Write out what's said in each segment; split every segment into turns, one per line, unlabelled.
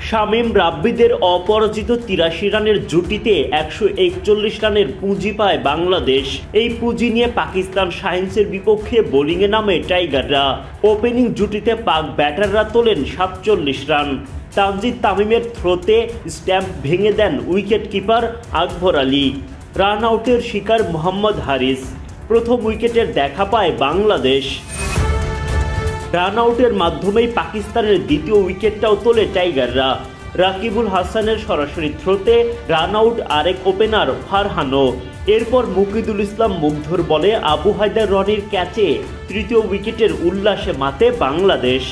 শামীম রাব্বিদের অপরাজিত ৮৩ রানের জুটিতে ১৪১ রানের পুঁজি পায় বাংলাদেশ। এই পুঁজি নিয়ে পাকিস্তান শাহিনসের বিপক্ষে বোলিংয়ে নামে টাইগাররা। ওপেনিং জুটিতে পাক ব্যাটাররা তোলেন ৪৭ রান। তানজিদ তামিমের থ্রোতে স্ট্যাম্প ভেঙে দেন wicket keeper Akbar Ali. Run আউটের শিকার মোহাম্মদ হারিস। প্রথম উইকেটের দেখা পায় বাংলাদেশ। রান আউটের মাধ্যমেই পাকিস্তানের দ্বিতীয় উইকেটটাও তোলে টাইগাররা। রাকিবুল হাসানের সরাসরি থ্রোতে রান আউট আরেক ওপেনার ফারহানও। এরপর মুকিদুল ইসলাম মুগ্ধর বলে আবু হায়দার রনির ক্যাচে তৃতীয় উইকেটের উল্লাসে মাতে বাংলাদেশ।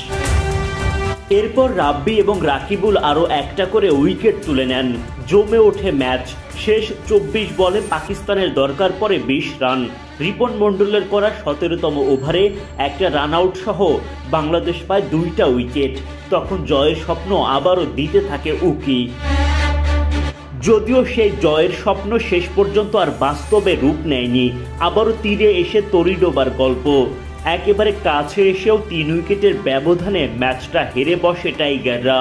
এরপর রাব্বি এবং রাকিবুল আরও একটা করে উইকেট তুলে নেন। জমে ওঠে ম্যাচ। শেষ ২৪ বলে পাকিস্তানের দরকার পড়ে ২০ রান। রিপন মণ্ডলের করা ১৭তম ওভারে একটা রান আউট সহ বাংলাদেশ পায় ২টা উইকেট। তখন জয়ের স্বপ্ন আবারও দিতে থাকে উকি। যদিও সেই জয়ের স্বপ্ন শেষ পর্যন্ত আর বাস্তবে রূপ নেয়নি। আবারও তীরে এসে তরি ডোবার গল্প। একেবারে কাছে এসেও ৩ উইকেটের ব্যবধানে ম্যাচটা হেরে বসে টাইগাররা।